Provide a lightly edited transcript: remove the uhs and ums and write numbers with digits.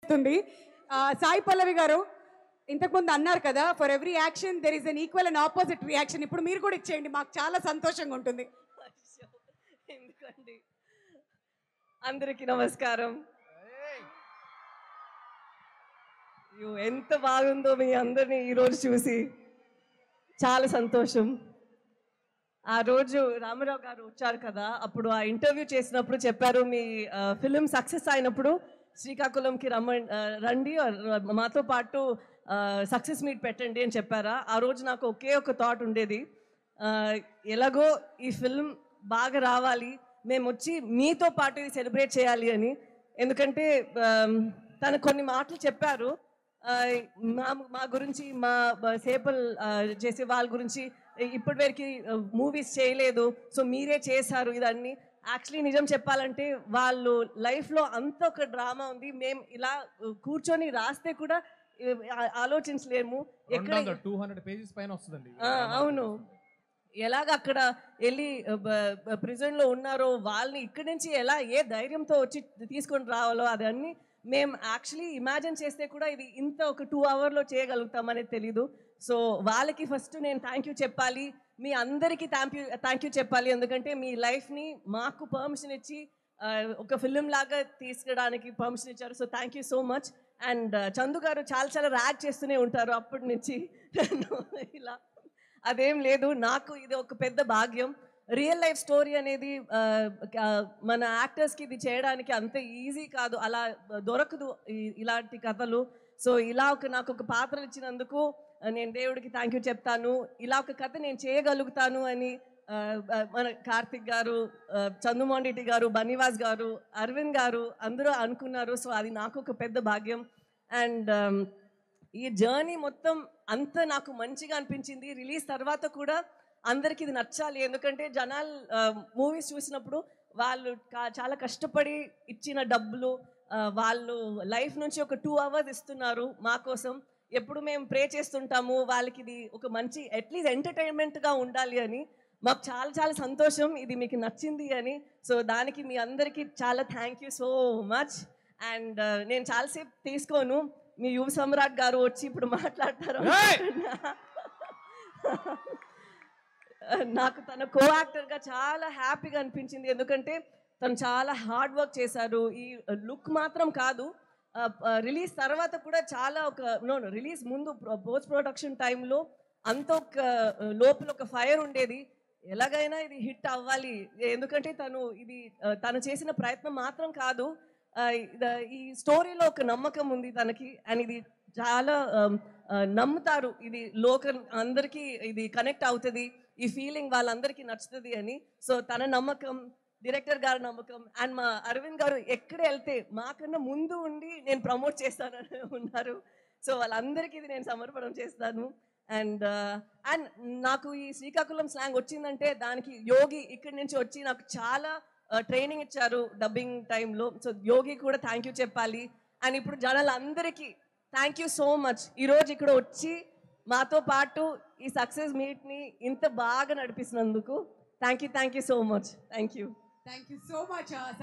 వస్తుంది. సాయి పల్లవి గారు ఇంతకుముందు అన్నారు కదా, for every action there is an equal and opposite reaction. ఇప్పుడు మీరు కూడా ఇచ్చేయండి, మాకు చాలా సంతోషంగా ఉంటుంది. ఎందుకండి. అందరికీ నమస్కారం. ఎంత బాగుందో మీ అందరినీ ఈరోజు చూసి చాలా సంతోషం. ఆ రోజు రామారావు గారు వచ్చారు కదా, అప్పుడు ఆ ఇంటర్వ్యూ చేసినప్పుడు చెప్పారు, మీ ఫిలిం సక్సెస్ అయినప్పుడు శ్రీకాకుళంకి రండి, మాతో పాటు సక్సెస్ మీట్ పెట్టండి అని చెప్పారా. ఆ రోజు నాకు ఒకే ఒక థాట్ ఉండేది, ఎలాగో ఈ ఫిల్మ్ బాగా రావాలి, మేము వచ్చి మీతో పాటు ఇది సెలబ్రేట్ చేయాలి అని. ఎందుకంటే తను కొన్ని మాటలు చెప్పారు మా గురించి, మా సేపల్ చేసే వాళ్ళ గురించి, ఇప్పటివరకు మూవీస్ చేయలేదు, సో మీరే చేశారు ఇదన్నీ. యాక్చువల్లీ నిజం చెప్పాలంటే వాళ్ళు లైఫ్లో అంత ఒక డ్రామా ఉంది, మేము ఇలా కూర్చొని రాస్తే కూడా ఆలోచించలేము. ఎక్కడ 200 పేజెస్ పైన వస్తుందండి. అవును, ఎలాగ అక్కడ వెళ్ళి ప్రిజన్లో ఉన్నారో వాళ్ళని ఇక్కడి నుంచి ఎలా ఏ ధైర్యంతో వచ్చి తీసుకొని రావాలో అదన్నీ మేము యాక్చువల్లీ ఇమాజిన్ చేస్తే కూడా ఇది ఇంత ఒక 2 అవర్లో చేయగలుగుతామనేది తెలీదు. సో వాళ్ళకి ఫస్ట్ నేను థ్యాంక్ యూ చెప్పాలి, మీ అందరికీ థ్యాంక్ యూ చెప్పాలి. ఎందుకంటే మీ లైఫ్ని మాకు పర్మిషన్ ఇచ్చి ఒక ఫిలిం లాగా తీసుకురావడానికి పర్మిషన్ ఇచ్చారు. So thank you so much. And Chandu గారు చాలా ర్యాక్ చేస్తూనే ఉంటారు అప్పటి నుంచి. ఇలా అదేం లేదు, నాకు ఇది ఒక పెద్ద భాగ్యం. రియల్ లైఫ్ స్టోరీ అనేది మన యాక్టర్స్కి ఇది చేయడానికి అంత ఈజీ కాదు, అలా దొరకదు ఇలాంటి కథలు. సో ఇలా నాకు ఒక పాత్రలు ఇచ్చినందుకు నేను దేవుడికి థ్యాంక్ యూ చెప్తాను. ఇలా ఒక కథ నేను చేయగలుగుతాను అని మన కార్తిక్ గారు, చందుమోహన్ రెడ్డి గారు, బన్నీవాస్ గారు, అరవింద్ గారు అందరూ అనుకున్నారు. సో అది నాకు ఒక పెద్ద భాగ్యం. అండ్ ఈ జర్నీ మొత్తం అంత నాకు మంచిగా అనిపించింది. రిలీజ్ తర్వాత కూడా అందరికి ఇది నచ్చాలి, ఎందుకంటే జనాలు మూవీస్ చూసినప్పుడు వాళ్ళు చాలా కష్టపడి ఇచ్చిన డబ్బులు వాళ్ళు లైఫ్ నుంచి ఒక 2 అవర్స్ ఇస్తున్నారు మా కోసం. ఎప్పుడు మేము ప్రే చేస్తుంటాము వాళ్ళకి ఇది ఒక మంచి అట్లీస్ట్ ఎంటర్టైన్మెంట్గా ఉండాలి అని. మాకు చాలా సంతోషం ఇది మీకు నచ్చింది అని. సో దానికి మీ అందరికీ చాలా thank you so much. And నేను చాలాసేపు తీసుకోను, మీ యువ సమ్రాట్ గారు వచ్చి ఇప్పుడు మాట్లాడతారు. నాకు తన కో యాక్టర్గా చాలా హ్యాపీగా అనిపించింది, ఎందుకంటే తను చాలా హార్డ్ వర్క్ చేశారు. ఈ లుక్ మాత్రం కాదు, రిలీజ్ తర్వాత కూడా చాలా రిలీజ్ ముందు పోస్ట్ ప్రొడక్షన్ టైంలో అంత ఒక లోపల ఒక ఫైర్ ఉండేది, ఎలాగైనా ఇది హిట్ అవ్వాలి. ఎందుకంటే తను చేసిన ప్రయత్నం మాత్రం కాదు, ఈ స్టోరీలో ఒక నమ్మకం ఉంది తనకి. అండ్ ఇది చాలా నమ్ముతారు, ఇది లోకల్ అందరికీ ఇది కనెక్ట్ అవుతుంది, ఈ ఫీలింగ్ వాళ్ళందరికీ నచ్చుతుంది అని. సో తన నమ్మకం, డైరెక్టర్ గారి నమ్మకం, అండ్ మా అరవింద్ గారు ఎక్కడ వెళ్తే మాకన్నా ముందు ఉండి నేను ప్రమోట్ చేస్తానని ఉన్నారు. సో వాళ్ళందరికీ ఇది నేను సమర్పణం చేస్తాను. అండ్ నాకు ఈ శ్రీకాకుళం స్లాంగ్ వచ్చిందంటే దానికి యోగి ఇక్కడి నుంచి వచ్చి నాకు చాలా ట్రైనింగ్ ఇచ్చారు డబ్బింగ్ టైంలో. సో యోగి కూడా థ్యాంక్ యూ చెప్పాలి. అండ్ ఇప్పుడు జనాలందరికీ థ్యాంక్ యూ సో మచ్, ఈరోజు ఇక్కడ వచ్చి మాతో పాటు ఈ సక్సెస్ మీట్ని ఇంత బాగా నడిపిస్తున్నందుకు thank you so much. Thank you so much.